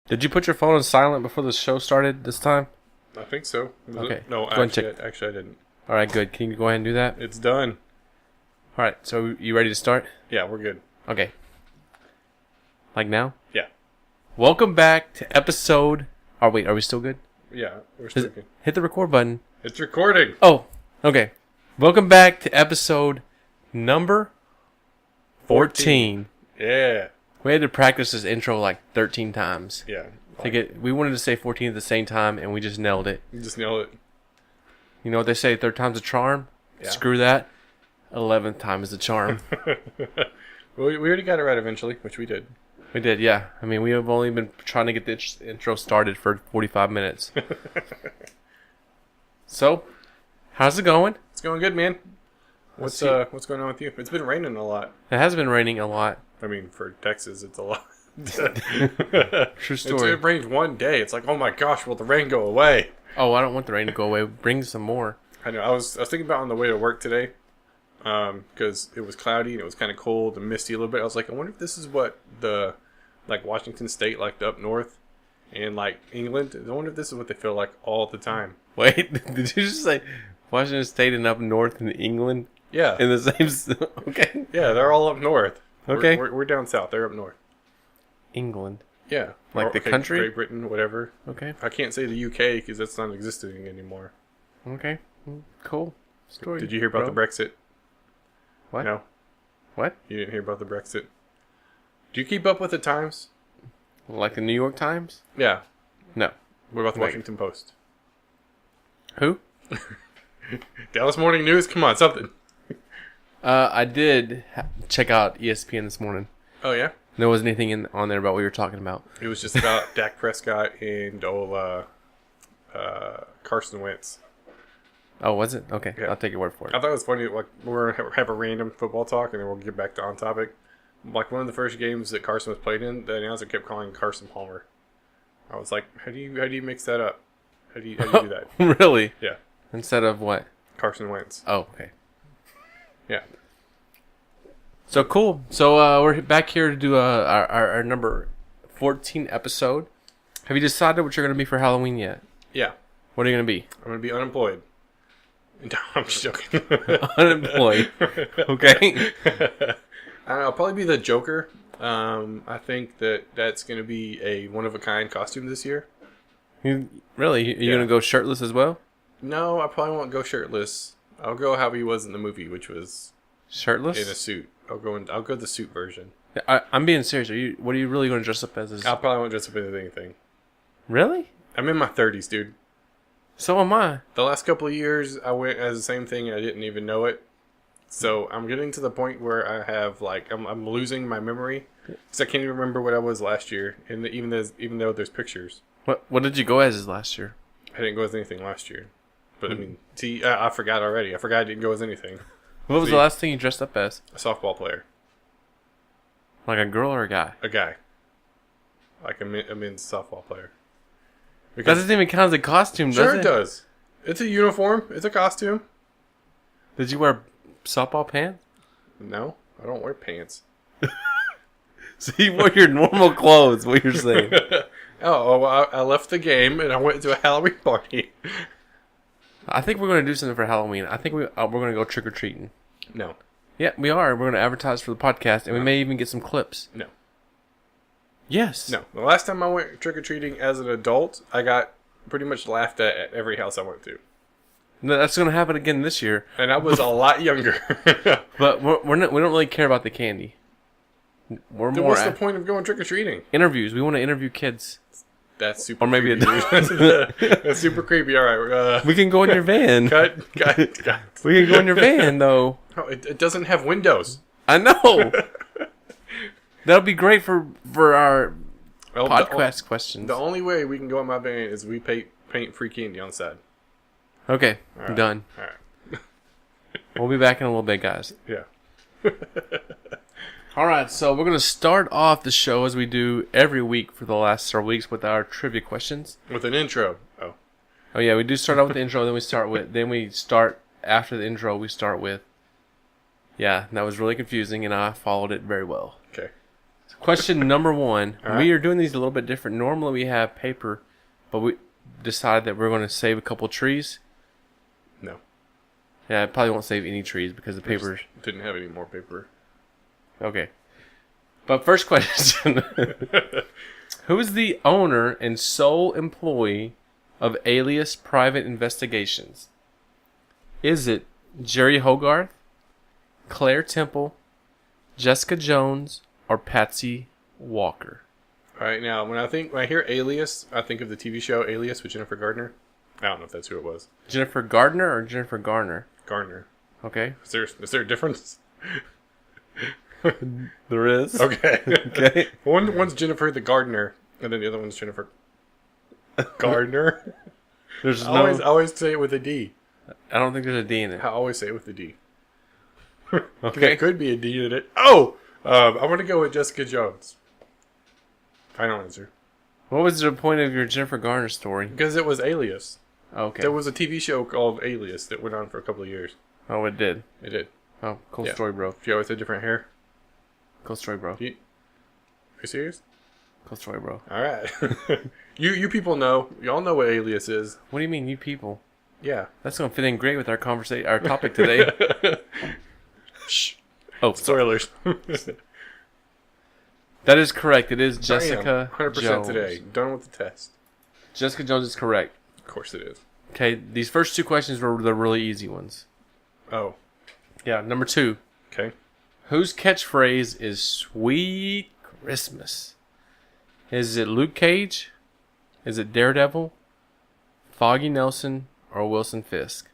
Did you put your phone on silent before the show started this time? I think so. Okay. No, actually, I didn't. All right, good. Can you go ahead and do that? It's done. All right, so you ready to start? Yeah, we're good. Okay. Like now? Yeah. Welcome back to episode... Oh, wait, are we still good? Yeah, we're still good. Hit the record button. It's recording. Oh, okay. Welcome back to episode number 14. Yeah. We had to practice this intro like 13 times. Yeah. We wanted to say 14 at the same time, and we just nailed it. You just nailed it. You know what they say, third time's a charm? Yeah. Screw that. 11th time is the charm. Well, we already got it right eventually, which we did. We did, yeah. I mean, we have only been trying to get the intro started for 45 minutes. So, how's it going? It's going good, man. What's going on with you? It's been raining a lot. It has been raining a lot. I mean, for Texas, it's a lot. True story. It rained one day. It's like, oh my gosh, will the rain go away? Oh, I don't want the rain to go away. Bring some more. I know. I was thinking about on the way to work today, because it was cloudy and it was kind of cold and misty a little bit. I was like, I wonder if this is what like Washington State, like up north, and like England. I wonder if this is what they feel like all the time. Wait, did you just say Washington State and up north in England? Yeah. In the same... Okay. Yeah, they're all up north. Okay. We're down south. They're up north. England. Yeah. Like the country? Great Britain, whatever. Okay. I can't say the UK because that's not existing anymore. Okay. Cool. Story. Did you hear about the Brexit? What? No. What? You didn't hear about the Brexit? Do you keep up with the Times? Like the New York Times? Yeah. No. What about the Washington Post? Who? Dallas Morning News? Come on, something. I did check out ESPN this morning. Oh, yeah? There wasn't anything on there about what we were talking about. It was just about Dak Prescott and Carson Wentz. Oh, was it? Okay, Yeah. I'll take your word for it. I thought it was funny. Like, we're going to have a random football talk, and then we'll get back to on topic. Like, one of the first games that Carson was played in, the announcer kept calling Carson Palmer. I was like, how do you mix that up? How do you do that? Really? Yeah. Instead of what? Carson Wentz. Oh, okay. Yeah. So cool. So we're back here to do our number 14 episode. Have you decided what you're going to be for Halloween yet? Yeah. What are you going to be? I'm going to be unemployed. No, I'm just joking. Unemployed. Okay. I'll probably be the Joker. I think that's going to be a one-of-a-kind costume this year. Really? You're going to go shirtless as well? No, I probably won't go shirtless. I'll go how he was in the movie, which was shirtless in a suit. I'll go the suit version. I'm being serious. What are you really going to dress up as? I probably won't dress up as anything. Really? I'm in my 30s, dude. So am I. The last couple of years, I went as the same thing, and I didn't even know it. So I'm getting to the point where I have I'm losing my memory because I can't even remember what I was last year, and even though there's pictures. What did you go as last year? I didn't go as anything last year. But, I mean, see, I forgot already. I forgot I didn't go as anything. What was the last thing you dressed up as? A softball player. Like a girl or a guy? A guy. Like a men's softball player. That doesn't even count as a costume, does it? Sure it does. It's a uniform. It's a costume. Did you wear softball pants? No, I don't wear pants. So you wore your normal clothes, what you're saying. I left the game and I went to a Halloween party. I think we're going to do something for Halloween. I think we're going to go trick-or-treating. No. Yeah, we are. We're going to advertise for the podcast, and we may even get some clips. No. Yes. No. The last time I went trick-or-treating as an adult, I got pretty much laughed at every house I went to. No, that's going to happen again this year. And I was a lot younger. But we don't really care about the candy. We're Then more what's the point of going trick-or-treating? interviews. We want to interview kids. That's super Or maybe creepy. That's super creepy. All right. We can go in your van. Cut. We can go in your van, though. No, it doesn't have windows. I know. That'll be great for our Well, podcast questions. The only way we can go in my van is we paint free candy on the side. Okay, All right. done. All right. We'll be back in a little bit, guys. Yeah. All right, so we're going to start off the show as we do every week for the last several weeks with our trivia questions. With an intro. Oh yeah, we do start out with the intro, then we start after the intro, we start with... Yeah, that was really confusing, and I followed it very well. Okay. Question number 1. All right. We are doing these a little bit different. Normally we have paper, but we decided that we're going to save a couple trees. No. Yeah, I probably won't save any trees because the paper... Didn't have any more paper. Okay. But first question. Who is the owner and sole employee of Alias Private Investigations? Is it Jerry Hogarth, Claire Temple, Jessica Jones, or Patsy Walker? All right, now when I hear Alias, I think of the TV show Alias with Jennifer Gardner. I don't know if that's who it was. Jennifer Gardner or Jennifer Garner? Gardner. Okay. Is there a difference? There is. Okay. Okay. One's Jennifer the Gardener, and then the other one's Jennifer Gardner. There's I no... always say it with a D. I don't think there's a D in it. I always say it with a D. Okay. There could be a D in it. Oh! I want to go with Jessica Jones. Final answer. What was the point of your Jennifer Garner story? Because it was Alias. Okay. There was a TV show called Alias that went on for a couple of years. Oh, it did. It did. Oh, cool Yeah. story, bro. She always had different hair. Cool story, bro. Are you serious? Cool story, bro. All right. you people know. Y'all know what Alias is. What do you mean, you people? Yeah. That's going to fit in great with our conversation, our topic today. Shh. Oh, sorry. Spoilers. That is correct. It is Jessica 100% Jones. today. Done with the test. Jessica Jones is correct. Of course it is. Okay, these first 2 questions were the really easy ones. Oh. Yeah, number 2. Okay. Whose catchphrase is "Sweet Christmas"? Is it Luke Cage? Is it Daredevil? Foggy Nelson? Or Wilson Fisk?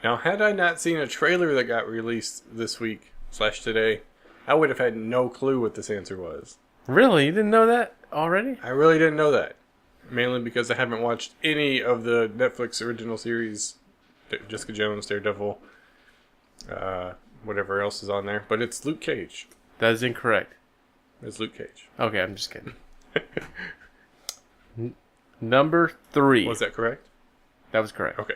Now, had I not seen a trailer that got released this week / today, I would have had no clue what this answer was. Really? You didn't know that already? I really didn't know that. Mainly because I haven't watched any of the Netflix original series. Jessica Jones, Daredevil, whatever else is on there. But it's Luke Cage. That is incorrect. It's Luke Cage. Okay, I'm just kidding. Number 3. Was that correct? That was correct. Okay.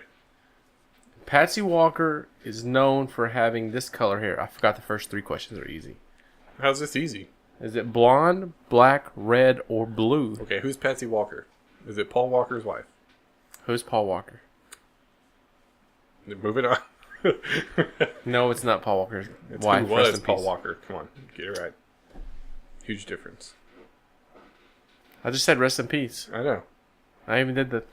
Patsy Walker is known for having this color hair. I forgot the first 3 questions are easy. How's this easy? Is it blonde, black, red, or blue? Okay, who's Patsy Walker? Is it Paul Walker's wife? Who's Paul Walker? Moving on. No, it's not Paul Walker's It's wife. who Rest was in Paul peace. Walker. Come on, get it right. Huge difference. I just said rest in peace. I know. I even did the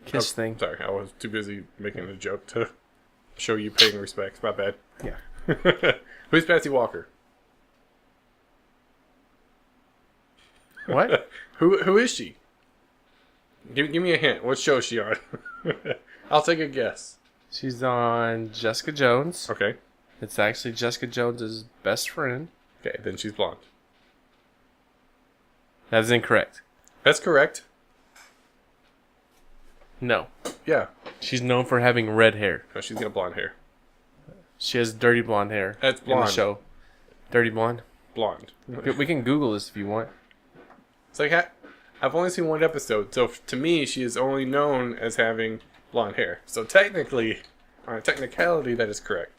kiss thing. Sorry, I was too busy making a joke to show you paying respects. My bad. Yeah. Who's Patsy Walker? What? Who is she? Give me a hint. What show is she on? I'll take a guess. She's on Jessica Jones. Okay. It's actually Jessica Jones's best friend. Okay, then she's blonde. That is incorrect. That's correct. No. Yeah. She's known for having red hair. No, she's got blonde hair. She has dirty blonde hair. That's In blonde. the show. Dirty blonde. Blonde. We can Google this if you want. It's like I've only seen one episode, so to me, she is only known as having blonde hair. So technically, on a technicality, that is correct.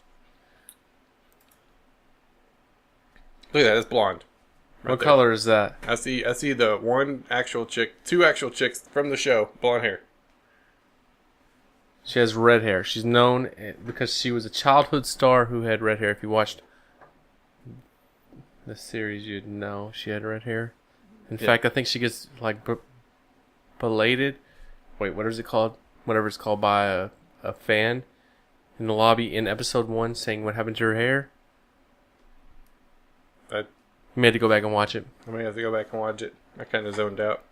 Look at that, it's blonde. Right What there. color is that? I see the one actual chick, 2 actual chicks from the show, blonde hair. She has red hair. She's known because she was a childhood star who had red hair. If you watched the series, you'd know she had red hair. In fact, I think she gets like belated. Wait, what is it called? Whatever it's called by a fan in the lobby in episode 1 saying what happened to her hair. I You may have to go back and watch it. may have to go back and watch it. I kind of zoned out.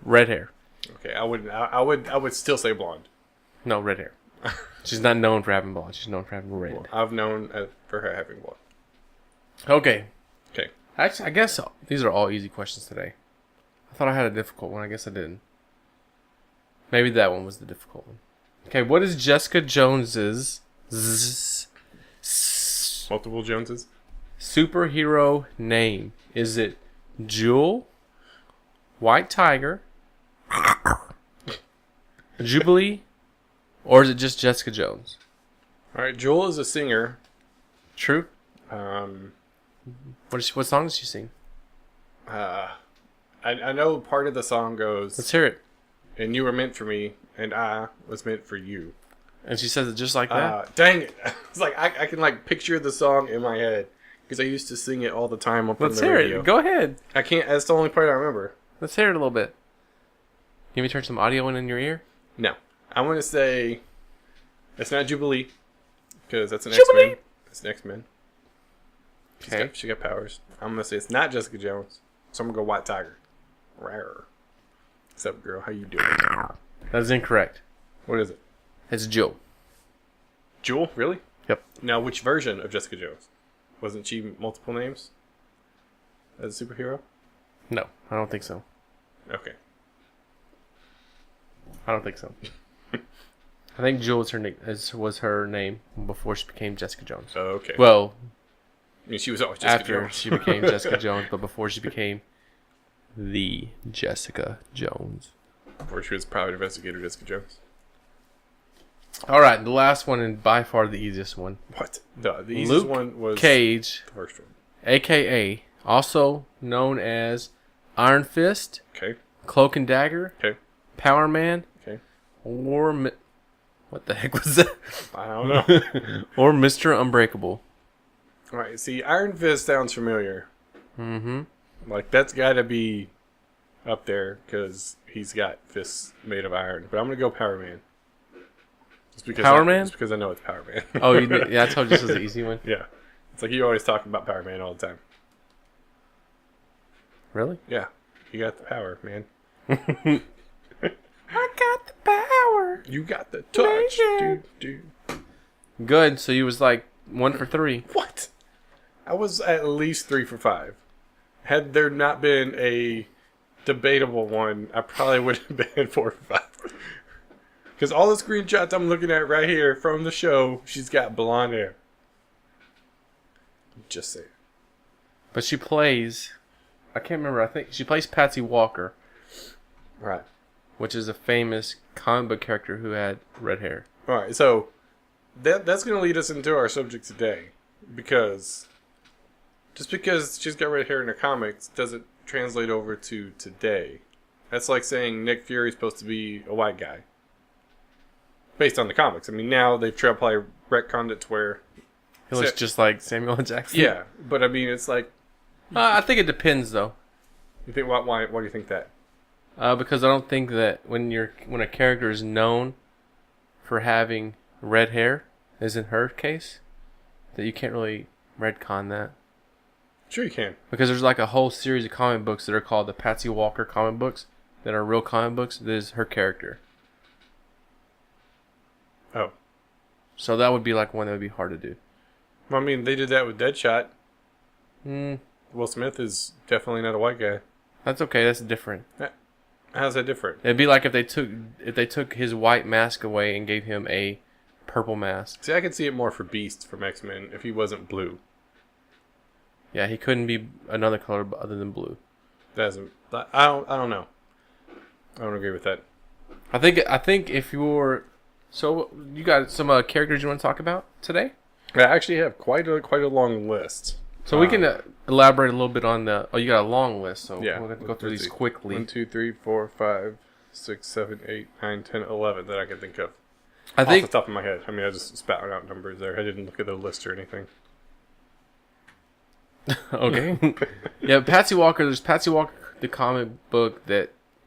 Red hair. Okay, I would still say blonde. No, red hair. She's not known for having blonde. She's known for having red. Well, I've known for her having blonde. Okay. Okay. Actually, I guess these are all easy questions today. I thought I had a difficult one. I guess I didn't. Maybe that one was the difficult one. Okay, what is Jessica Jones's Multiple Joneses? superhero name? Is it Jewel, White Tiger, Jubilee, or is it just Jessica Jones? Alright, Jewel is a singer. True. What song does she sing? I know part of the song goes, Let's hear it. and you were meant for me, and I was meant for you. And she says it just like that? Dang it. It's like, I can like picture the song in my head, because I used to sing it all the time on the radio. Let's hear it. Go ahead. I can't, that's the only part I remember. Let's hear it a little bit. Can we turn some audio in your ear? No. I'm going to say, it's not Jubilee, because that's an Jubilee! X-Men. It's an X-Men. Okay. She got powers. I'm going to say it's not Jessica Jones, so I'm going to go White Tiger. Rare. What's up, girl? How you doing? That is incorrect. What is it? It's Jill. Jewel? Really? Yep. Now, which version of Jessica Jones? Wasn't she multiple names as a superhero? No, I don't think so. Okay. I don't think so. I think Jill was her name before she became Jessica Jones. Oh, okay. Well, I mean, she was always Jessica after Jones. she became Jessica Jones, but before she became the Jessica Jones. Before she was private investigator Jessica Jones. All right, the last one and by far the easiest one. What? The easiest Luke one was Cage, the first one. a.k.a. also known as Iron Fist, Okay. Cloak and Dagger, Okay. Power Man, Okay. or... what the heck was that? I don't know. Or Mr. Unbreakable. All right. See, Iron Fist sounds familiar. Mm-hmm. Like, that's got to be up there because he's got fists made of iron. But I'm going to go Power Man. Just because Power Man? Just because I know it's Power Man. Oh, yeah, I told you this was the easy one. Yeah. It's like you always talk about Power Man all the time. Really? Yeah. You got the power, man. I got the power. You got the touch, dude. Good. So you was like 1 for 3. What? I was at least 3 for 5. Had there not been a debatable one, I probably would have been 4 for 5. Because all the screenshots I'm looking at right here from the show, she's got blonde hair. Just saying. But she plays... I can't remember. I think she plays Patsy Walker. Right. Which is a famous comic book character who had red hair. Alright, so that's going to lead us into our subject today. Because just because she's got red hair in her comics doesn't translate over to today. That's like saying Nick Fury's supposed to be a white guy. Based on the comics. I mean, now they've probably retconned it to where... He looks just like Samuel L. Jackson. Yeah, but I mean, it's like... I think it depends, though. You think why do you think that? Because I don't think that when a character is known for having red hair, as in her case, that you can't really retcon that. Sure you can. Because there's like a whole series of comic books that are called the Patsy Walker comic books that are real comic books. That is her character. Oh. So that would be like one that would be hard to do. Well, I mean, they did that with Deadshot. Hmm. Will Smith is definitely not a white guy. That's okay. That's different. How's that different? It'd be like if they took his white mask away and gave him a purple mask. See, I could see it more for Beast from X-Men if he wasn't blue. Yeah, he couldn't be another color other than blue. I don't know. I don't agree with that. I think if you're... So, you got some characters you want to talk about today? I actually have quite a long list. So we can elaborate a little bit on the... Oh, you got a long list, so yeah, we're going to go through these quickly. 1, 2, 3, 4, 5, 6, 7, 8, 9, 10, 11 that I can think of. I think off the top of my head. I mean, I just spat out numbers there. I didn't look at the list or anything. Okay. Yeah, Patsy Walker. There's Patsy Walker, the comic book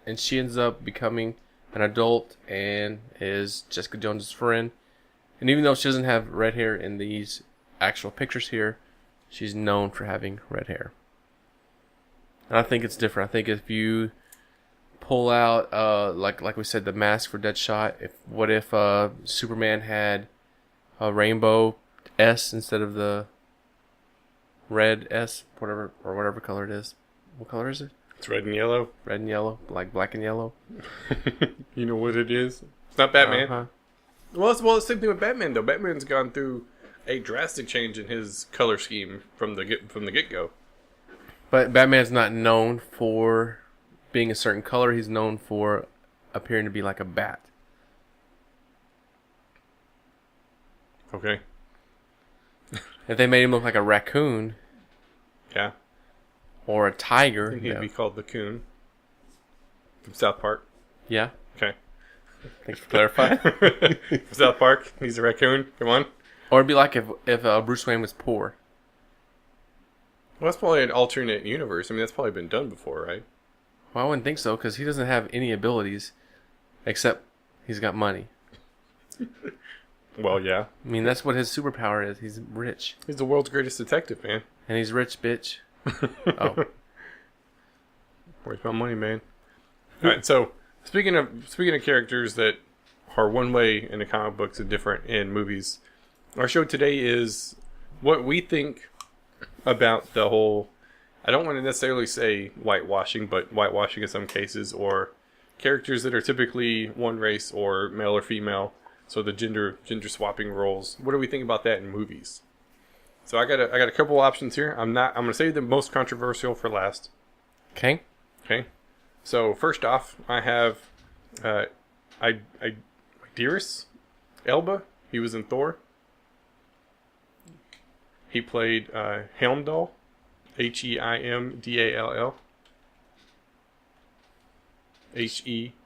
and she ends up becoming an adult and is Jessica Jones' friend. And even though she doesn't have red hair in these actual pictures here, she's known for having red hair. And I think it's different. I think if you pull out, like we said, the mask for Deadshot, what if Superman had a rainbow S instead of the red S, whatever color it is. What color is it? It's red and yellow. Red and yellow, like black and yellow. You know what it is? It's not Batman. Uh-huh. Well, it's the same thing with Batman though. Batman's gone through a drastic change in his color scheme from the get go. But Batman's not known for being a certain color. He's known for appearing to be like a bat. Okay. If they made him look like a raccoon, Yeah. Or a tiger. I think he'd be called the coon from South Park. Yeah. Okay. Thanks for clarifying. From South Park, he's a raccoon. Come on. Or it'd be like if Bruce Wayne was poor. Well, that's probably an alternate universe. I mean, that's probably been done before, right? Well, I wouldn't think so, because he doesn't have any abilities except he's got money. Well, yeah. I mean, that's what his superpower is. He's rich. He's the world's greatest detective, man. And he's rich, bitch. Oh. Worries about money, man. All right, so speaking of characters that are one way in the comic books and different in movies, our show today is what we think about the whole, I don't want to necessarily say whitewashing, but whitewashing in some cases, or characters that are typically one race or male or female, so the gender swapping roles. What do we think about that in movies? So I got a couple options here. I'm going to save the most controversial for last. Okay. So first off, I have Idris Elba. He was in Thor. He played Heimdall, Heimdall.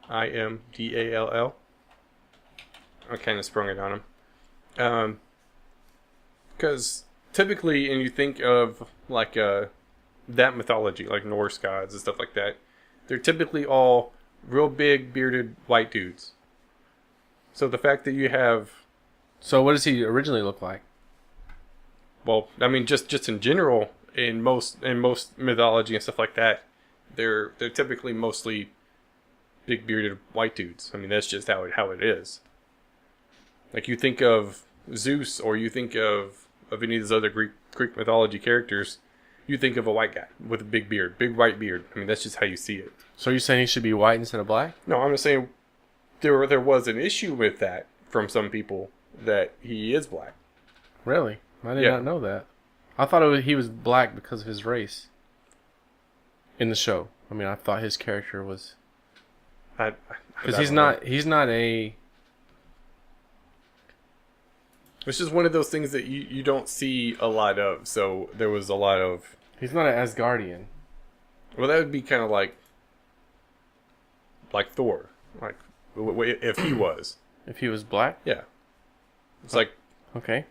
Heimdall. I kind of sprung it on him. Because typically, and you think of like that mythology, like Norse gods and stuff like that, they're typically all real big, bearded, white dudes. So the fact that you have... So what does he originally look like? Well, I mean, just in general, in most mythology and stuff like that, they're typically mostly big bearded white dudes. I mean, that's just how it is. Like you think of Zeus, or you think of any of those other Greek mythology characters, you think of a white guy with a big beard, big white beard. I mean, that's just how you see it. So you're saying he should be white instead of black? No, I'm just saying there was an issue with that from some people that he is black. Really? I did not know that. I thought he was black because of his race in the show. I mean, I thought his character was... Because he's not a... It's just one of those things that you don't see a lot of. So there was a lot of... He's not an Asgardian. Well, that would be kind of like Thor. Like, if he was. If he was black? Yeah. It's like... Okay.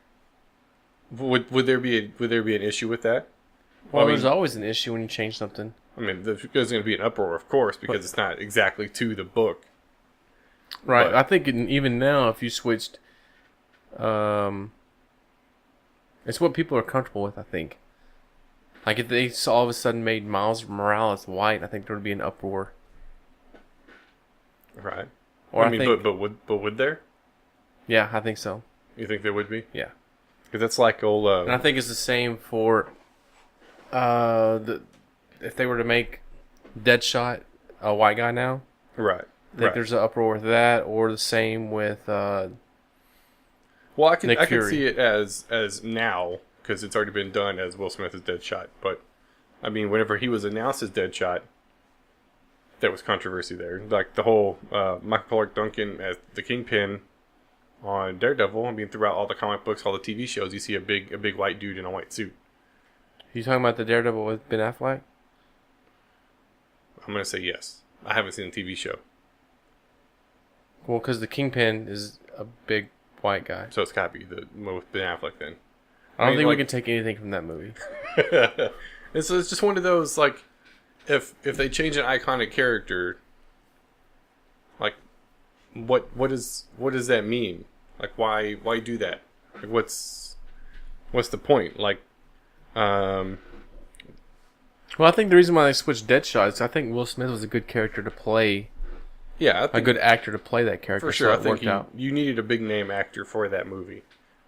Would there be an issue with that? Well, there's always an issue when you change something. I mean, there's going to be an uproar, of course, because it's not exactly to the book. Right. But, I think even now, if you switched, it's what people are comfortable with. I think. Like if they all of a sudden made Miles Morales white, I think there would be an uproar. Right. Or I mean, but would there? Yeah, I think so. You think there would be? Yeah. Because that's like old... and I think it's the same for if they were to make Deadshot a white guy now. Right. I think there's an uproar with that, or the same with well, I can see it as now, because it's already been done as Will Smith as Deadshot. But, I mean, whenever he was announced as Deadshot, there was controversy there. Like the whole Michael Clark Duncan as the Kingpin on Daredevil. I mean, throughout all the comic books, all the TV shows, you see a big white dude in a white suit. You talking about the Daredevil with Ben Affleck? I'm going to say yes. I haven't seen the TV show. Well, because the Kingpin is a big white guy. So it's got to be the one with Ben Affleck then. I don't think we can take anything from that movie. And so it's just one of those, like, if they change an iconic character, like, what does that mean? Like, why do that? Like, what's the point? Like, well, I think the reason why they switched Deadshot is I think Will Smith was a good character to play. Yeah, a good actor to play that character. For sure, so I think you needed a big name actor for that movie.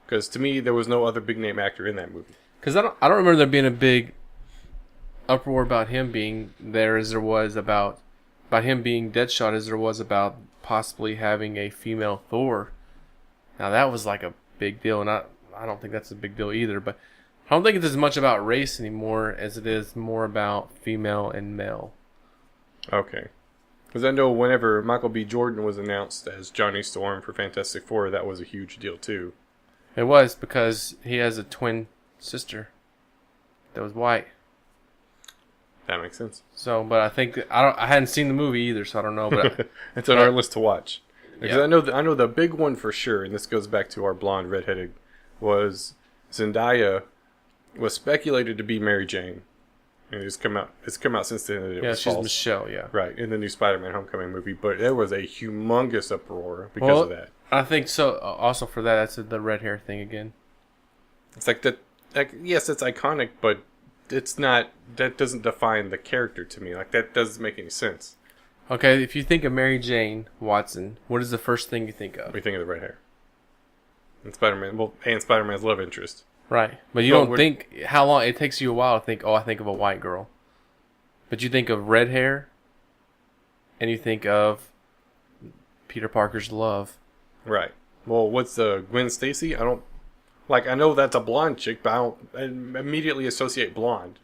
Because to me, there was no other big name actor in that movie. Because I don't remember there being a big uproar about him being there as there was about him being Deadshot as there was about possibly having a female Thor. Now that was like a big deal, and I don't think that's a big deal either. But I don't think it's as much about race anymore as it is more about female and male. Okay. Because I know whenever Michael B. Jordan was announced as Johnny Storm for Fantastic Four, that was a huge deal too. It was, because he has a twin sister that was white. That makes sense. So, but I think I hadn't seen the movie either, so I don't know. But It's on our list to watch. Because Yeah. I know the big one for sure, and this goes back to our blonde redheaded, was Zendaya was speculated to be Mary Jane, and it's come out since then that it was she's false. Michelle. Yeah, Right, in the new Spider-Man Homecoming movie, but there was a humongous uproar because of that. I think so. Also for that, that's the red hair thing again. It's like that. Like, yes, it's iconic, but it's not. That doesn't define the character to me. Like, that doesn't make any sense. Okay, if you think of Mary Jane Watson, what is the first thing you think What of? do you think of the red hair? And Spider-Man. Well, and Spider-Man's love interest. Right, but you don't think how long it takes you a while to think. Oh, I think of a white girl, but you think of red hair, and you think of Peter Parker's love. Right. Well, what's Gwen Stacy? I know that's a blonde chick, but I don't immediately associate blonde.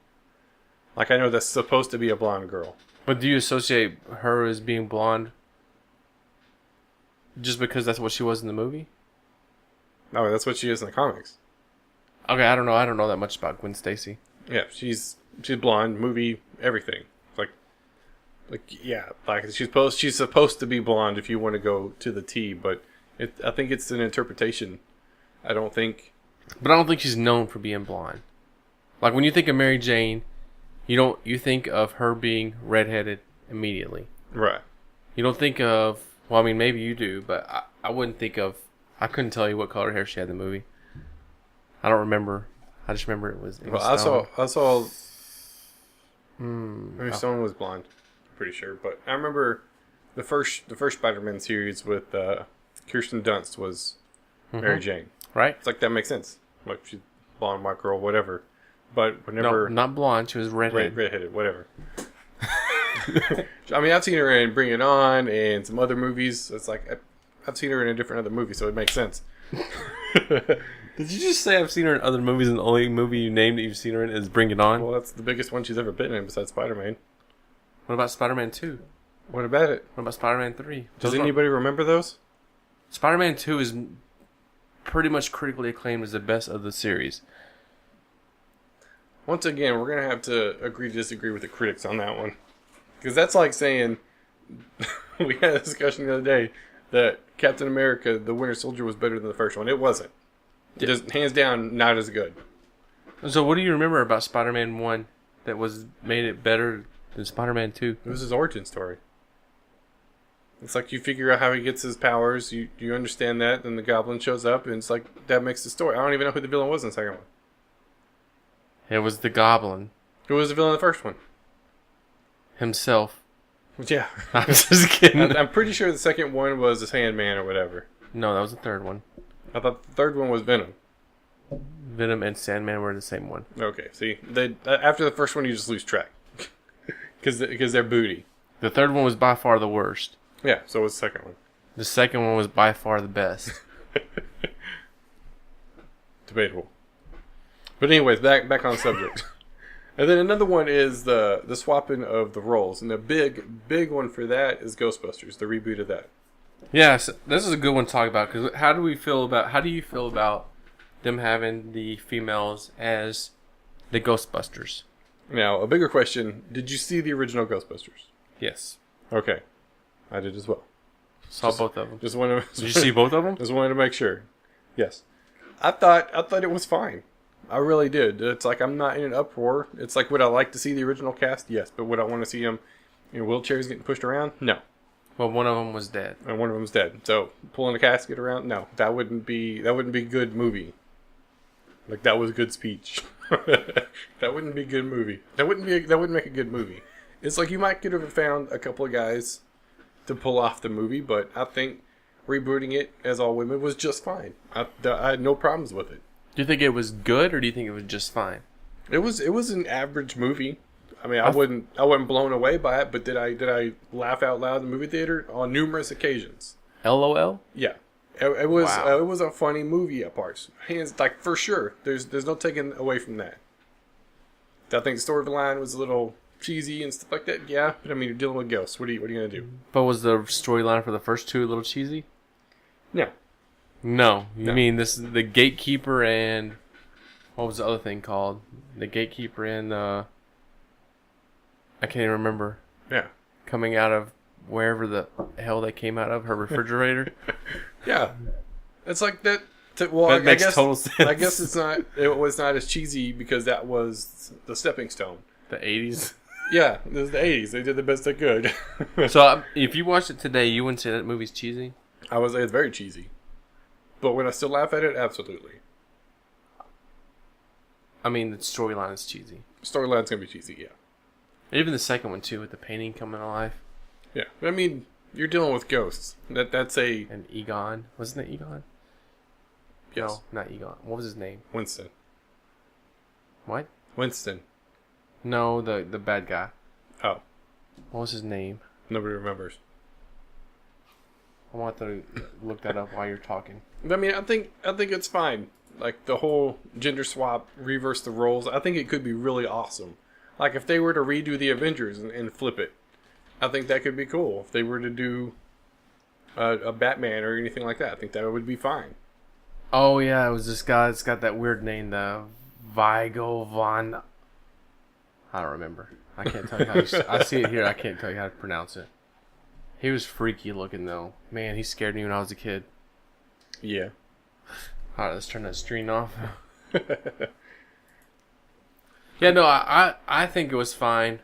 Like, I know that's supposed to be a blonde girl. But do you associate her as being blonde just because that's what she was in the movie? No, that's what she is in the comics. Okay, I don't know. I don't know that much about Gwen Stacy. Yeah, she's blonde, movie, everything. She's supposed to be blonde if you want to go to the T, but I think it's an interpretation. I don't think she's known for being blonde. Like when you think of Mary Jane, you think of her being redheaded immediately. right. You don't think of, well, I mean, maybe you do, but I wouldn't think of, I couldn't tell you what color hair she had in the movie. I don't remember. I just remember it was Well, I saw Hmm. maybe someone was blonde, I'm pretty sure, but I remember the first Spider-Man series with Kirsten Dunst was Mary Jane. Right? It's like, that makes sense. Like, she's blonde, white girl, whatever. But whenever... No, not blonde. She was redheaded. Redheaded, whatever. I mean, I've seen her in Bring It On and some other movies. It's like, I've seen her in a different other movie, so it makes sense. Did you just say I've seen her in other movies and the only movie you named that you've seen her in is Bring It On? Well, that's the biggest one she's ever been in besides Spider-Man. What about Spider-Man 2? What about it? What about Spider-Man 3? Does anybody remember those? Spider-Man 2 is pretty much critically acclaimed as the best of the series. Once again, we're going to have to agree to disagree with the critics on that one. Because that's like saying, we had a discussion the other day, that Captain America, the Winter Soldier, was better than the first one. It wasn't. Just hands down, not as good. So what do you remember about Spider-Man 1 that made it better than Spider-Man 2? It was his origin story. It's like you figure out how he gets his powers, you understand that, then the Goblin shows up, and it's like, that makes the story. I don't even know who the villain was in the second one. It was the Goblin Who was the villain in the first one? himself. Yeah. I'm just kidding. I'm pretty sure the second one was the Sandman or whatever. No, that was the third one. I thought the third one was Venom. Venom and Sandman were the same one. Okay, see, after the first one, you just lose track. Because they're booty. The third one was by far the worst. Yeah, so was the second one. The second one was by far the best. Debatable. But anyways, back on subject. And then another one is the swapping of the roles. And the big one for that is Ghostbusters, the reboot of that. Yes, this is a good one to talk about because how do you feel about them having the females as the Ghostbusters? Now, a bigger question, did you see the original Ghostbusters? Yes. Okay. I did as well. Saw both of them. Just wanted Did you see both of them? Just wanted to make sure. Yes. I thought it was fine. I really did. It's like, I'm not in an uproar. It's like, would I like to see the original cast? Yes. But would I want to see them in wheelchairs getting pushed around? No. Well, one of them was dead. And one of them's dead. So pulling a casket around? No. That wouldn't be good movie. Like, that was good speech. That wouldn't be a good movie. That wouldn't make a good movie. It's like, you might could have found a couple of guys to pull off the movie, but I think rebooting it as all women was just fine. I had no problems with it. Do you think it was good, or do you think it was just fine? It was an average movie. I mean, I wasn't blown away by it, but did I laugh out loud in the movie theater on numerous occasions? LOL? Yeah, it was Wow. it was a funny movie at parts. Hands, like, for sure. There's no taking away from that. I think the storyline was a little cheesy and stuff like that. Yeah, but I mean, you're dealing with ghosts. What are you gonna do? But was the storyline for the first two a little cheesy? No. No. You No. mean this is the gatekeeper and what was the other thing called? The gatekeeper and I can't even remember. Yeah. Coming out of wherever the hell they came out of, her refrigerator. Yeah. It's like that. Well, That makes total sense. I guess it was not as cheesy because that was the stepping stone. The 80s. Yeah, it was the 80s. They did the best they could. So if you watched it today, you wouldn't say that movie's cheesy? I would say it's very cheesy. But would I still laugh at it? Absolutely. I mean, the storyline is cheesy. Storyline's going to be cheesy, yeah. Even the second one, too, with the painting coming alive. Yeah. I mean, you're dealing with ghosts. That's a... And Egon. Wasn't it Egon? Yes. No, not Egon. What was his name? Winston. What? Winston. No, the bad guy. Oh. What was his name? Nobody remembers. I want to look that up while you're talking. I mean, I think it's fine. Like, the whole gender swap, reverse the roles, I think it could be really awesome. Like, if they were to redo the Avengers and flip it, I think that could be cool. If they were to do a Batman or anything like that, I think that would be fine. Oh, yeah, it was this guy that's got that weird name, the Vigo Von... I don't remember. I can't tell you how to... I see it here, I can't tell you how to pronounce it. He was freaky looking, though. Man, he scared me when I was a kid. Yeah. Alright, let's turn that screen off. Yeah, no, I think it was fine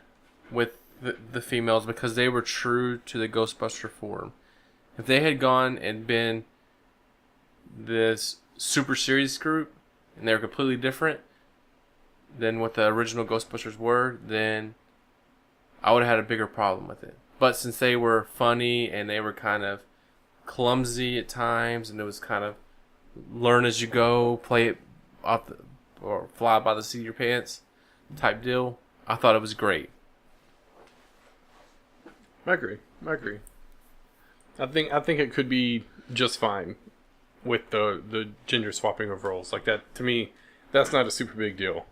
with the females because they were true to the Ghostbuster form. If they had gone and been this super serious group and they were completely different than what the original Ghostbusters were, then I would have had a bigger problem with it. But since they were funny and they were kind of clumsy at times and it was kind of learn as you go, play it off or fly by the seat of your pants type deal, I thought it was great. I agree. I think it could be just fine with the gender swapping of roles. Like that, to me, that's not a super big deal.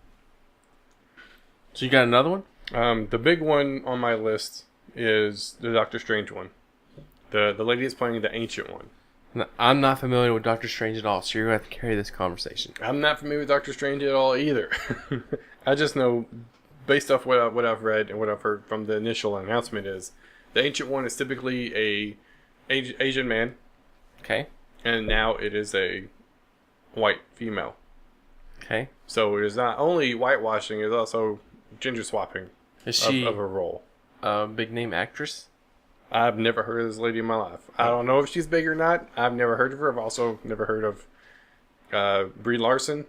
So you got another one? The big one on my list is the Doctor Strange one. The lady that's playing the ancient one. No, I'm not familiar with Doctor Strange at all, so you're going to have to carry this conversation. I'm not familiar with Doctor Strange at all either. I just know, based off what I've read and what I've heard from the initial announcement, is the ancient one is typically a Asian man. Okay. And now it is a white female. Okay. So it is not only whitewashing, it's also gender swapping Is she of a role. a big name actress? I've never heard of this lady in my life. I don't know if she's big or not. I've never heard of her. I've also never heard of Brie Larson.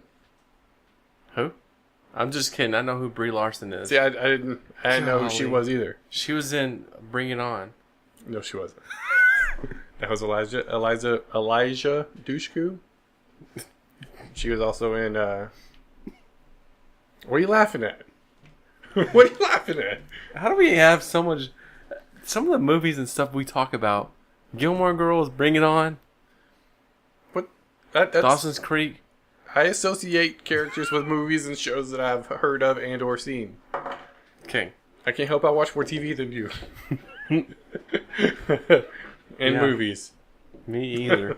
Who? I'm just kidding. I know who Brie Larson is. See, I didn't know who she was either. She was in Bring It On. No, she wasn't. That was Elijah Dushku. She was also in. What are you laughing at? What are you laughing at? How do we have so much... Some of the movies and stuff we talk about. Gilmore Girls, Bring It On. What? That's, Dawson's Creek. I associate characters with movies and shows that I've heard of and or seen. Okay. I can't help but watch more TV than you. And movies. Me either.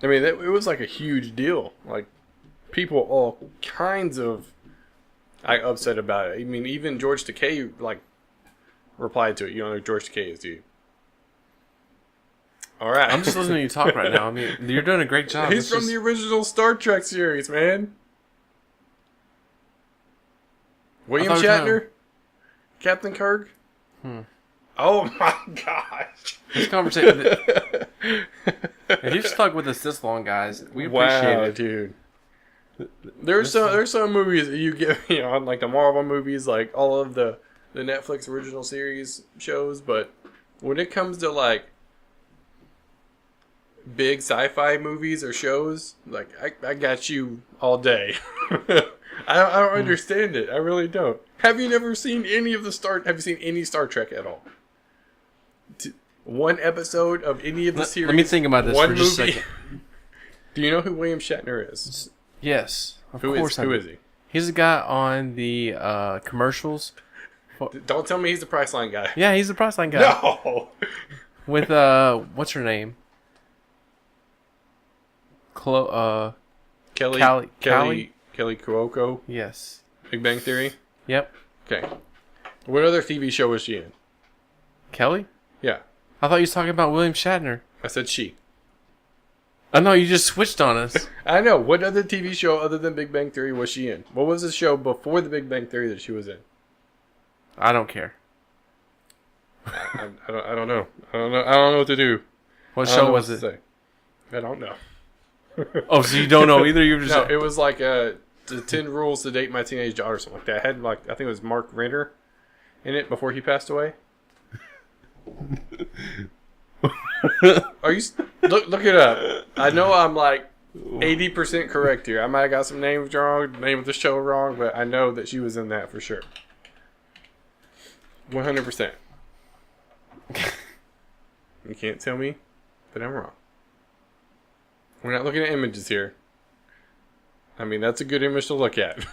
I mean, it was like a huge deal. Like, people all kinds of upset about it. I mean, even George Takei, like, replied to it. You don't know who George Takei is, do you? All right. I'm just listening to you talk right now. I mean, you're doing a great job. He's from the original Star Trek series, man. William Shatner? Captain Kirk? Oh my gosh. This conversation... If you've stuck with us this long, guys, we appreciate it. Dude. There's some movies that you get, on like the Marvel movies, like all of the Netflix original series shows, but when it comes to like big sci-fi movies or shows, like I got you all day. I don't understand it. I really don't. Have you never seen any of have you seen any Star Trek at all? One episode of any of the series? Let me think about this for just a second. Do you know who William Shatner is? Yes. Of course who is he? He's the guy on the commercials. Don't tell me he's the Priceline guy. Yeah, he's the Priceline guy. No! With, what's her name? Kelly Cuoco? Yes. Big Bang Theory? Yep. Okay. What other TV show was she in? Kelly? Yeah. I thought you was talking about William Shatner. I said she. I know, you just switched on us. I know. What other TV show other than Big Bang Theory was she in? What was the show before the Big Bang Theory that she was in? I don't care. I don't know. I don't know what to do. What show was it? I don't know. Oh, so you don't know either? You just No, it was like the 10 Rules to Date My Teenage Daughter or something like that. It had I think it was Mark Renner in it before he passed away. Are you look it up? I know I'm like 80% correct here. I might have got some names wrong, the name of the show wrong, but I know that she was in that for sure. 100%. You can't tell me that I'm wrong. We're not looking at images here. I mean, that's a good image to look at.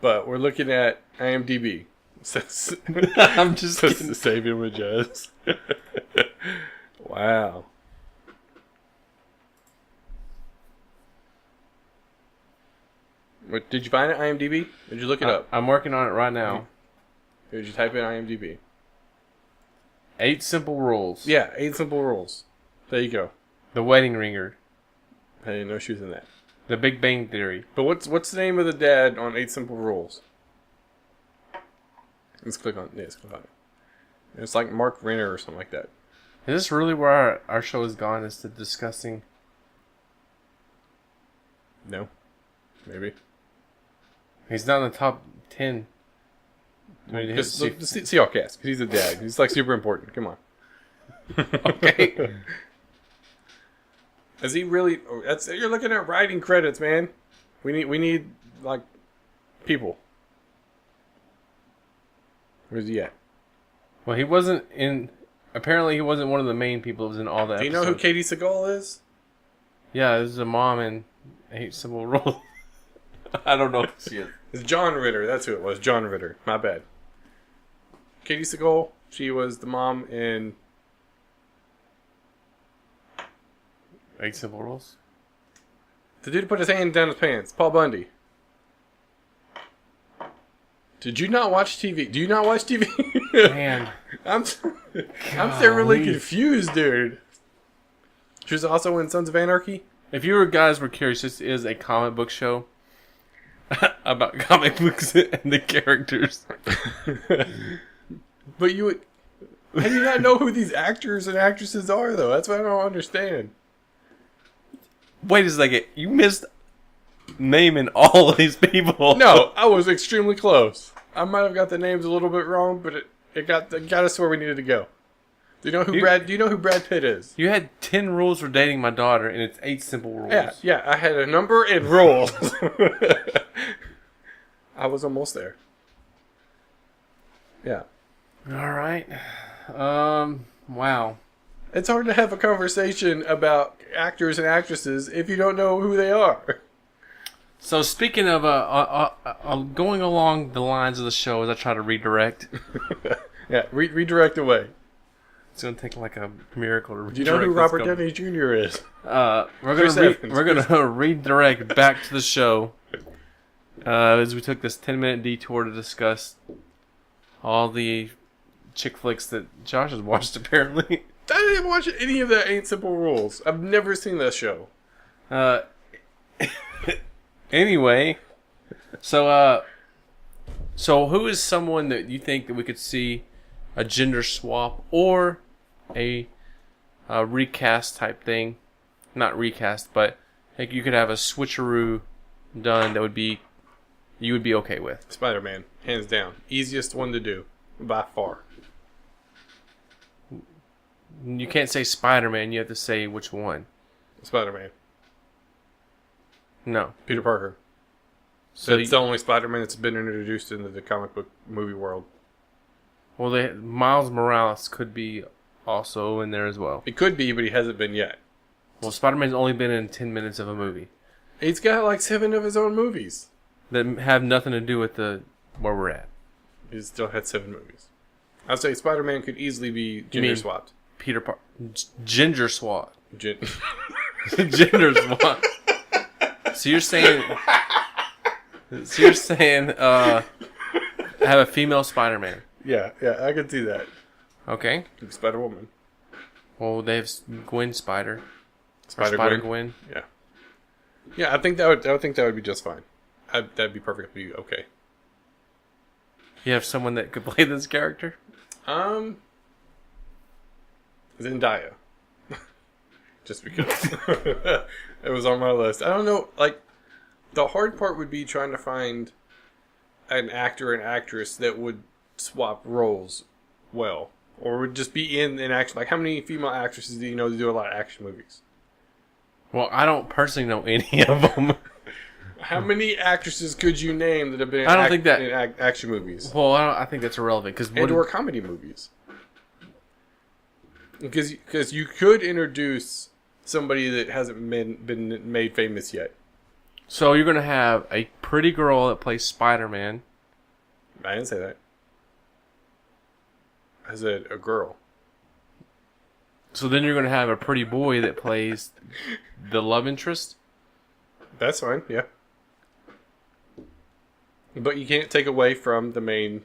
But we're looking at IMDb. I'm just kidding. Save images. Wow. What, did you find it, IMDb? Did you look it up? I'm working on it right now. Did you type in IMDb? 8 Simple Rules. Yeah, 8 Simple Rules. There you go. The Wedding Ringer. I didn't know she was in that. The Big Bang Theory. But what's the name of the dad on 8 Simple Rules? Let's click on it. It's like Mark Renner or something like that. Is this really where our show has gone? Is to discussing? No. Maybe. He's not in the top 10. See all cast. Because he's a dad. He's like super important. Come on. Okay. Is he really? You're looking at writing credits, man. We need like people. Where's he at? Well, he wasn't in. Apparently, he wasn't one of the main people that was in all that. Do you know who Katie Seagal is? Yeah, this is a mom in 8 Simple Rules. I don't know who she is. It's John Ritter. That's who it was. John Ritter. My bad. Katie Seagal. She was the mom in 8 Simple Rules. The dude who put his hand down his pants. Paul Bundy. Did you not watch TV? Do you not watch TV? Man. I'm thoroughly confused, dude. She was also in Sons of Anarchy. If you guys were curious, this is a comic book show about comic books and the characters. But how do you not know who these actors and actresses are, though? That's what I don't understand. Wait a second. You missed naming all of these people. No, I was extremely close. I might have got the names a little bit wrong, but it got us where we needed to go. Do you know who Brad Pitt is? You had 10 rules for dating my daughter, and it's 8 simple rules. Yeah. I had a number and rules. I was almost there. Yeah. All right. Wow. It's hard to have a conversation about actors and actresses if you don't know who they are. So speaking of going along the lines of the show as I try to redirect. Yeah, redirect away. It's gonna take like a miracle to redirect. Do you know who Robert Downey Jr. is? We're gonna redirect back to the show as we took this 10-minute detour to discuss all the chick flicks that Josh has watched. Apparently, I didn't watch any of that. 8 Simple Rules. I've never seen that show. Anyway, so who is someone that you think that we could see a gender swap or a recast type thing? Not recast, but like you could have a switcheroo done that you would be okay with. Spider-Man, hands down, easiest one to do by far. You can't say Spider-Man. You have to say which one. Spider-Man. No. Peter Parker. So it's the only Spider-Man that's been introduced into the comic book movie world. Well, Miles Morales could be also in there as well. It could be, but he hasn't been yet. Well, Spider-Man's only been in 10 minutes of a movie. He's got like 7 of his own movies. That have nothing to do with where we're at. He's still had 7 movies. I'd say Spider-Man could easily be gender swapped. Ginger swap. Gender swap. So you're saying have a female Spider-Man. Yeah, I could see that. Okay. Spider-Woman. Well, they have Gwen Spider. Spider-Gwen. Yeah. Yeah, I think that would be just fine. That'd be perfectly okay. You have someone that could play this character? Zendaya. Just because. It was on my list. I don't know, like, the hard part would be trying to find an actor and actress that would swap roles well. Or would just be in action. Like, how many female actresses do you know that do a lot of action movies? Well, I don't personally know any of them. How many actresses could you name that have been in action movies? Well, I think that's irrelevant. Or comedy movies. Because you could introduce somebody that hasn't been made famous yet. So you're going to have a pretty girl that plays Spider-Man. I didn't say that. I said a girl. So then you're going to have a pretty boy that plays the love interest? That's fine, yeah. But you can't take away from the main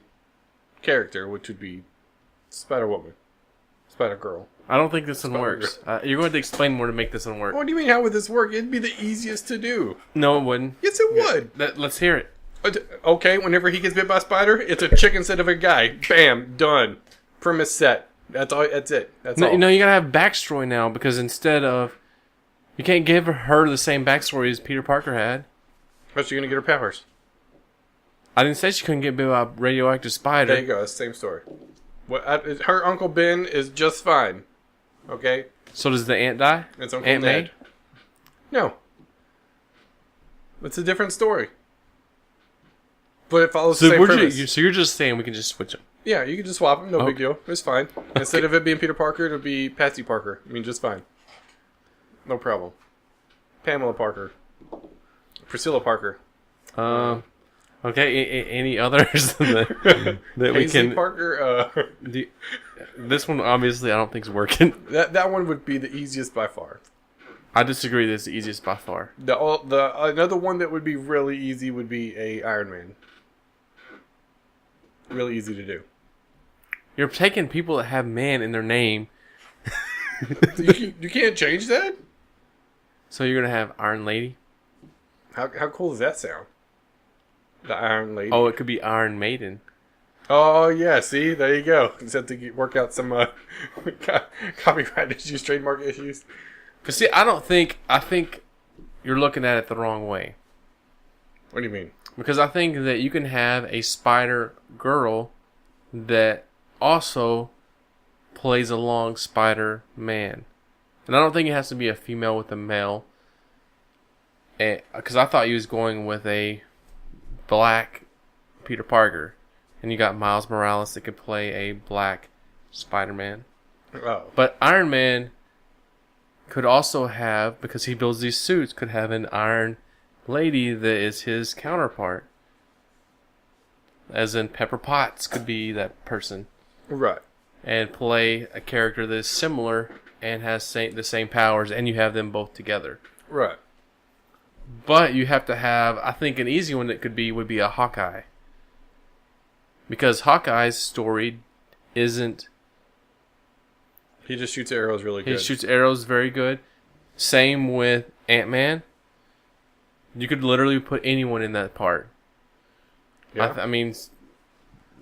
character, which would be Spider-Woman. Spider-Girl. I don't think this one works. You're going to explain more to make this one work. What do you mean, how would this work? It'd be the easiest to do. No, it wouldn't. Yes, it would. Let's hear it. Okay, whenever he gets bit by a spider, it's a chick instead of a guy. Bam, done. Premise set. That's all. That's it. That's all. No, you gotta have backstory now because instead of, you can't give her the same backstory as Peter Parker had. How's she gonna get her powers? I didn't say she couldn't get bit by a radioactive spider. There you go. That's the same story. Her Uncle Ben is just fine. Okay. So does the ant die? It's Uncle Ned. No. It's a different story. But it follows the same premise. So you're just saying we can just switch them? Yeah, you can just swap them. No big deal. It's fine. Instead of it being Peter Parker, it'll be Patsy Parker. I mean, just fine. No problem. Pamela Parker. Priscilla Parker. Okay. Any others that we can? Parker. This one obviously I don't think is working. That one would be the easiest by far. I disagree. This is the easiest by far. Another one that would be really easy would be a Iron Man. Really easy to do. You're taking people that have man in their name. You can't change that? So you're going to have Iron Lady? How cool does that sound? The Iron Lady. Oh, it could be Iron Maiden. Oh, yeah. See? There you go. Just have to work out some copyright issues, trademark issues. Because, see, I think you're looking at it the wrong way. What do you mean? Because I think that you can have a spider girl that also plays along Spider-Man. And I don't think it has to be a female with a male. Because I thought you was going with a black Peter Parker. And you got Miles Morales that could play a black Spider-Man. Oh. But Iron Man could also have, because he builds these suits, could have an Iron Lady that is his counterpart. As in Pepper Potts could be that person. Right. And play a character that is similar and has the same powers, and you have them both together. Right. But you have to have, I think an easy one that would be a Hawkeye. Because Hawkeye's story isn't... He just shoots arrows really good. He shoots arrows very good. Same with Ant-Man. You could literally put anyone in that part. Yeah. I mean...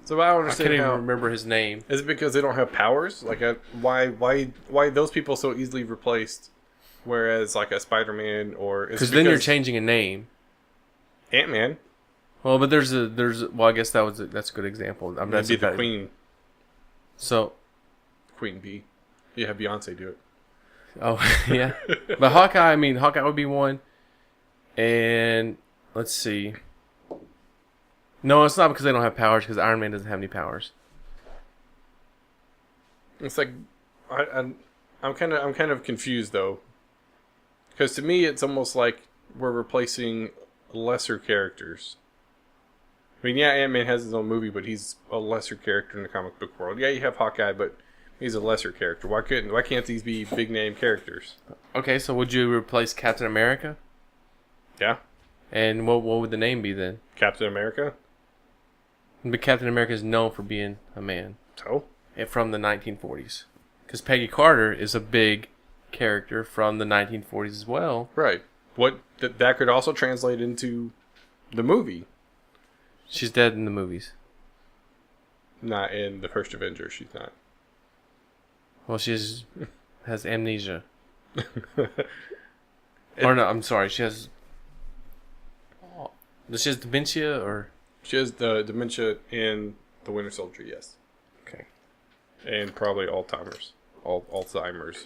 So I don't understand I can't even remember his name. Is it because they don't have powers? Like, why those people so easily replaced? Whereas, like, a Spider-Man or... Because then you're changing a name. Ant-Man. Well, but there's well, I guess that's a good example. I mean, That'd be the Queen. So... Queen Bee. You have Beyonce do it. Oh, yeah. But Hawkeye would be one. And, let's see... No, it's not because they don't have powers. Because Iron Man doesn't have any powers. It's like I'm kind of confused though, because to me it's almost like we're replacing lesser characters. I mean, yeah, Ant-Man has his own movie, but he's a lesser character in the comic book world. Yeah, you have Hawkeye, but he's a lesser character. Why can't these be big name characters? Okay, so would you replace Captain America? Yeah. And what would the name be then? Captain America. But Captain America is known for being a man. So? From the 1940s. Because Peggy Carter is a big character from the 1940s as well. Right. That could also translate into the movie. She's dead in the movies. Not in the first Avenger, she's not. Well, she has amnesia. Or no, I'm sorry. She has dementia, or she has the dementia in the Winter Soldier. Yes. Okay. And probably Alzheimer's. Alzheimer's.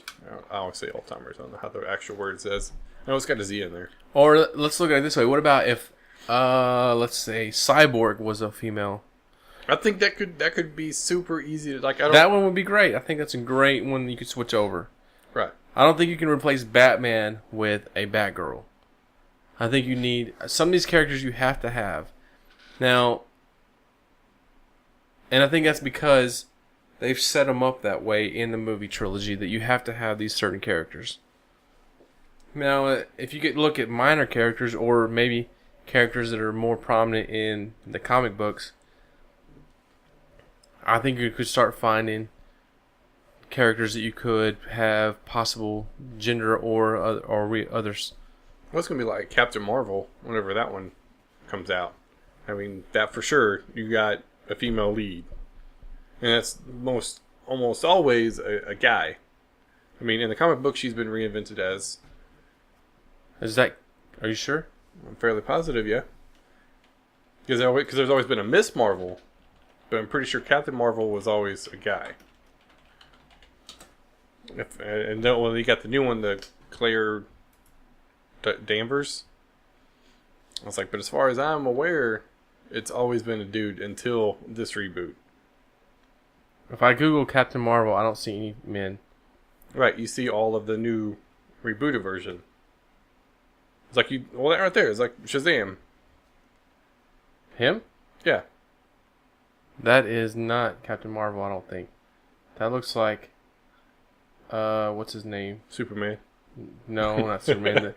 I always say Alzheimer's. I don't know how the actual word says. I know it's got a Z in there. Or let's look at it this way. What about if, let's say, Cyborg was a female? I think that could be super easy to like. That one would be great. I think that's a great one you could switch over. Right. I don't think you can replace Batman with a Batgirl. I think you need some of these characters you have to have. Now, and I think that's because they've set them up that way in the movie trilogy that you have to have these certain characters. Now, if you could look at minor characters or maybe characters that are more prominent in the comic books, I think you could start finding characters that you could have possible gender or others. Well, it's going to be like Captain Marvel whenever that one comes out. I mean, that for sure, you got a female lead. And that's almost always a guy. I mean, in the comic book, she's been reinvented as... Are you sure? I'm fairly positive, yeah. Because there's always been a Miss Marvel. But I'm pretty sure Captain Marvel was always a guy. And then, well, you got the new one, the Claire Danvers. I was like, but as far as I'm aware, it's always been a dude until this reboot. If I Google Captain Marvel, I don't see any men. Right, you see all of the new rebooted version. It's like that right there is like Shazam. Him? Yeah. That is not Captain Marvel, I don't think. That looks like... what's his name? Superman. No, not Superman.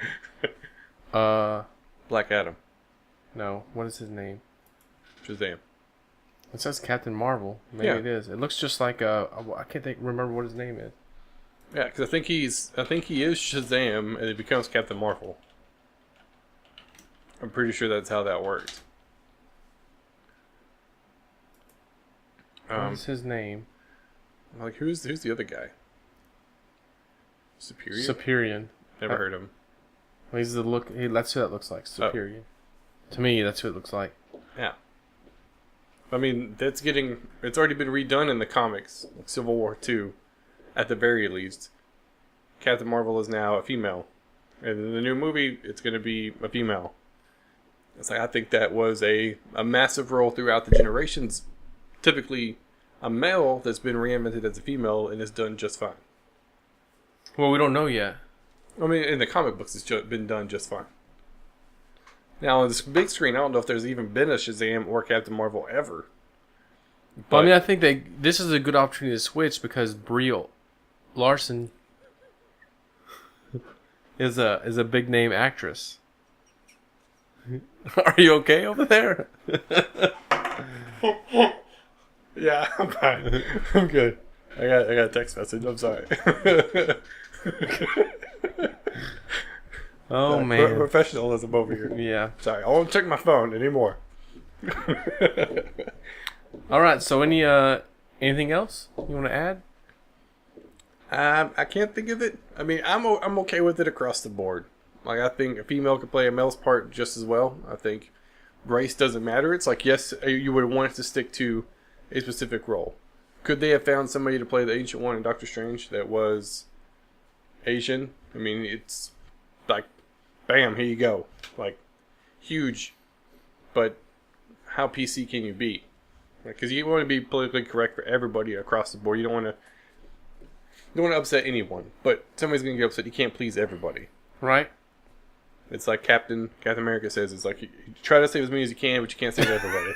Black Adam. No, what is his name? Shazam. It says Captain Marvel. Maybe it is. It looks just like I can't remember what his name is. Yeah, because I think he is Shazam, and he becomes Captain Marvel. I'm pretty sure that's how that works. What's his name? Like who's the other guy? Superior. Never heard of him. He's the look. That's who that looks like. Superior. Oh. To me, that's who it looks like. Yeah. I mean, it's already been redone in the comics, like Civil War 2, at the very least. Captain Marvel is now a female. And in the new movie, it's going to be a female. It's like, I think that was a massive role throughout the generations. Typically, a male that's been reinvented as a female and is done just fine. Well, we don't know yet. I mean, in the comic books, it's been done just fine. Now, on this big screen, I don't know if there's even been a Shazam or Captain Marvel ever. But I mean, I think this is a good opportunity to switch because Brie Larson is a big name actress. Are you okay over there? Yeah, I'm fine. I'm good. I got a text message. I'm sorry. Oh man, professionalism over here. Yeah. Sorry, I won't check my phone anymore. All right. So anything else you want to add? I can't think of it. I mean, I'm okay with it across the board. Like, I think a female could play a male's part just as well. I think race doesn't matter. It's like, yes, you would want it to stick to a specific role. Could they have found somebody to play the Ancient One in Doctor Strange that was Asian? I mean, it's like, bam, here you go. Like, huge. But how PC can you be? Because you want to be politically correct for everybody across the board. You don't want to upset anyone. But somebody's going to get upset. You can't please everybody. Right. It's like Captain America says. It's like, you try to save as many as you can, but you can't save everybody.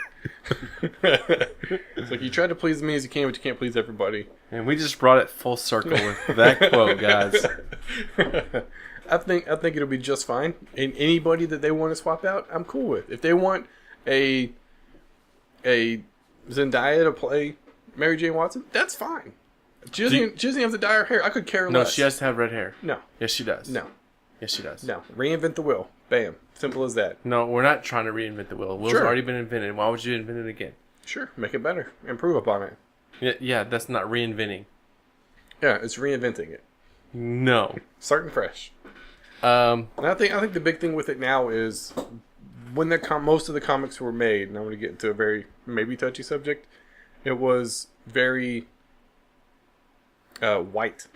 It's like, you try to please as many as you can, but you can't please everybody. And we just brought it full circle with that quote, guys. I think it'll be just fine. And anybody that they want to swap out, I'm cool with. If they want a Zendaya to play Mary Jane Watson, that's fine. She doesn't have to dye her hair. I could care less. No, she has to have red hair. No. Yes, she does. No. Yes, she does. No. Reinvent the wheel. Bam. Simple as that. No, we're not trying to reinvent the wheel. The wheel's already been invented. Why would you invent it again? Sure. Make it better. Improve upon it. Yeah, that's not reinventing. Yeah, it's reinventing it. No. Starting fresh. Um, And I think the big thing with it now is when most of the comics were made, and I'm going to get into a very maybe touchy subject, it was very white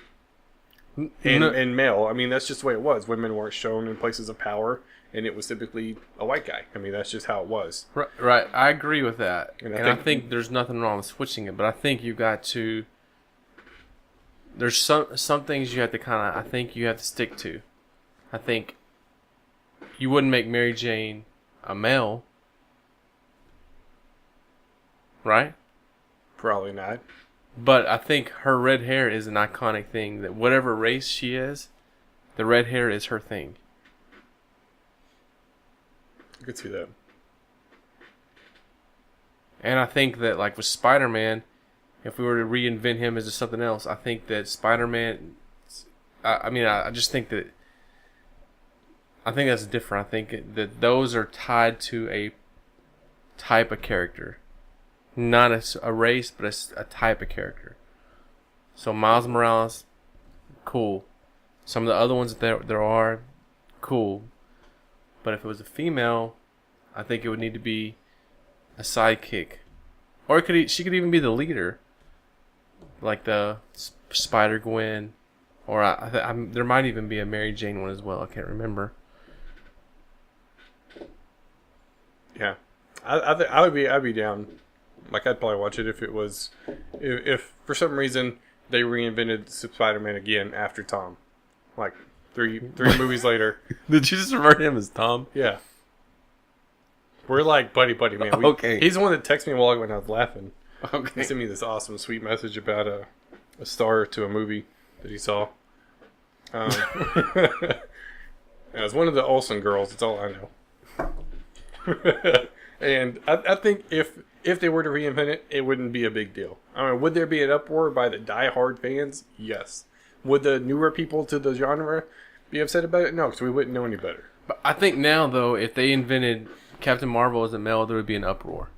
and male. I mean, that's just the way it was. Women weren't shown in places of power, and it was typically a white guy. I mean, that's just how it was. right. I agree with that. And I think there's nothing wrong with switching it, but I think you got to... There's some things you have to I think you have to stick to. I think you wouldn't make Mary Jane a male, right? Probably not. But I think her red hair is an iconic thing. That whatever race she is, the red hair is her thing. I could see that. And I think that, like with Spider-Man, if we were to reinvent him as something else, I think that Spider-Man... I just think that... I think that's different. I think that those are tied to a type of character. Not a race, but a type of character. So Miles Morales, cool. Some of the other ones that there are, cool. But if it was a female, I think it would need to be a sidekick. Or she could even be the leader. Like the Spider-Gwen. Or there might even be a Mary Jane one as well. I can't remember. Yeah. I'd be down. Like, I'd probably watch it if it was... If for some reason they reinvented Spider-Man again after Tom. Like, three movies later. Did you just refer to him as Tom? Yeah. We're like buddy, man. Okay. He's the one that texted me while I was laughing. Okay. He sent me this awesome, sweet message about a star to a movie that he saw. It was one of the Olsen girls. That's all I know. And I think if they were to reinvent it, it wouldn't be a big deal. I mean, would there be an uproar by the die-hard fans? Yes. Would the newer people to the genre be upset about it? No, because we wouldn't know any better. But I think now, though, if they invented Captain Marvel as a male, there would be an uproar.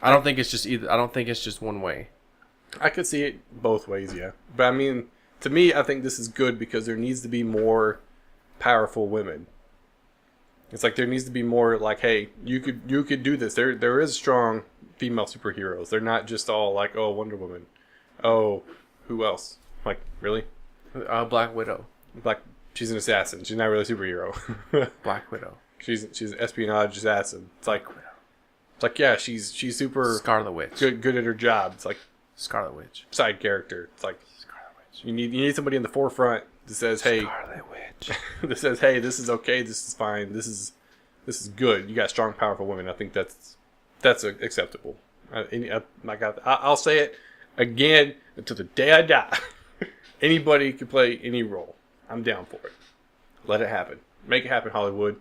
I don't think it's just either. I don't think it's just one way. I could see it both ways, yeah. But I mean, to me, I think this is good because there needs to be more powerful women. It's like there needs to be more like, hey, you could do this. There is strong female superheroes. They're not just all like, oh, Wonder Woman. Oh, who else? Like, really? Black Widow. She's an assassin. She's not really a superhero. Black Widow. She's an espionage assassin. It's like, yeah, she's super Scarlet Witch. Good at her job. It's like Scarlet Witch. Side character. It's like Scarlet Witch. You need somebody in the forefront that says, hey, Scarlet Witch. that says, hey, this is okay, this is fine, this is good. You got strong, powerful women. I think that's acceptable. I'll say it again until the day I die. Anybody can play any role. I'm down for it. Let it happen. Make it happen, Hollywood.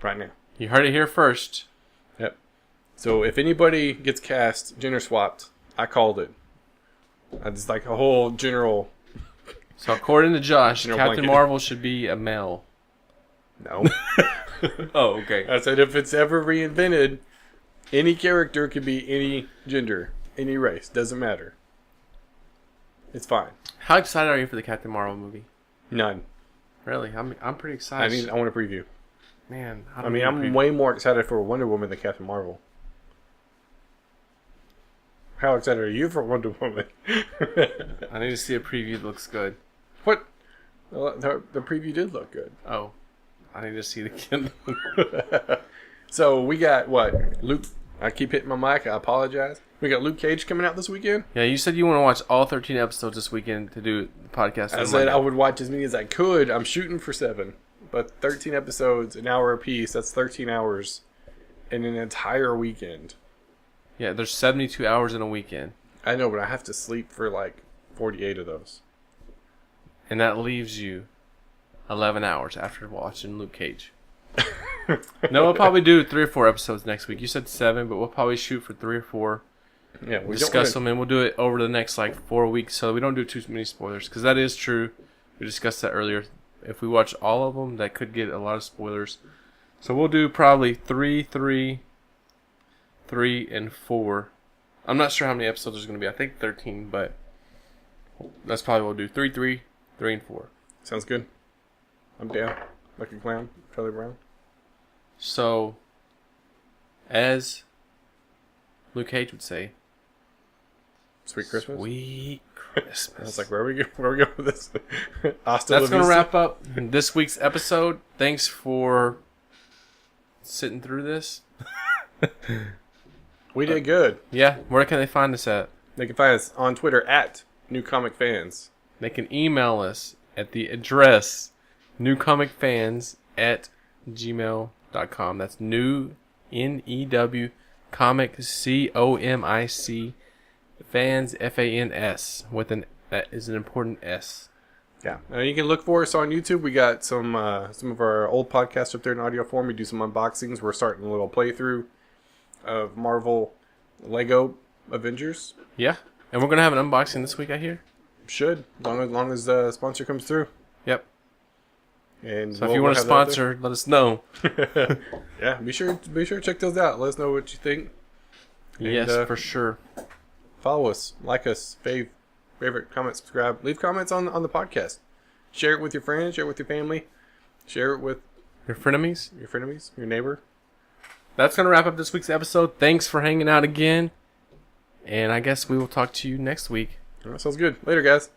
Right now. You heard it here first. Yep. So if anybody gets cast, gender swapped, I called it. I just like a whole general. So according to Josh, General Captain blanket. Marvel should be a male. No. Oh, okay. I said if it's ever reinvented, any character could be any gender, any race. Doesn't matter. It's fine. How excited are you for the Captain Marvel movie? None. Really? I'm pretty excited. I want a preview. Man, I'm way more excited for Wonder Woman than Captain Marvel. How excited are you for Wonder Woman? I need to see a preview that looks good. What? The preview did look good. Oh, I need to see it again. So we got what? Luke. I keep hitting my mic. I apologize. We got Luke Cage coming out this weekend. Yeah, you said you want to watch all 13 episodes this weekend to do the podcast. I said I would watch as many as I could. I'm shooting for 7. But 13 episodes, an hour apiece, that's 13 hours in an entire weekend. Yeah, there's 72 hours in a weekend. I know, but I have to sleep for like 48 of those. And that leaves you 11 hours after watching Luke Cage. No, we'll probably do 3 or 4 episodes next week. You said 7, but we'll probably shoot for 3 or 4. Yeah, we Discuss them, and we'll do it over the next 4 weeks, so we don't do too many spoilers. Because that is true. We discussed that earlier. If we watch all of them, that could get a lot of spoilers. So we'll do probably 3, 3, 3, and 4. I'm not sure how many episodes there's going to be. I think 13, but that's probably what we'll do. 3, 3, 3, and 4. Sounds good. I'm down. Like a clown. Charlie Brown. So, as Luke Cage would say, Sweet Christmas. Sweet Christmas. I was like, where are we going with this? That's going to wrap up this week's episode. Thanks for sitting through this. We did good. Yeah, where can they find us at? They can find us on Twitter at New Comic Fans. They can email us at the address newcomicfans@gmail.com. That's new, N-E-W, comic, C-O-M-I-C, fans, F-A-N-S, that is an important S. Yeah. You can look for us on YouTube. We got some of our old podcasts up there in audio form. We do some unboxings. We're starting a little playthrough of Marvel Lego Avengers. Yeah. And we're going to have an unboxing this week, I hear. Should. As long as the sponsor comes through. Yep. And so if you want to sponsor, let us know. Yeah, be sure to check those out. Let us know what you think. Yes, and, for sure. Follow us, like us, favorite, comment, subscribe, leave comments on the podcast. Share it with your friends, share it with your family, share it with your frenemies, your neighbor. That's gonna wrap up this week's episode. Thanks for hanging out again, and I guess we will talk to you next week. All right, sounds good. Later, guys.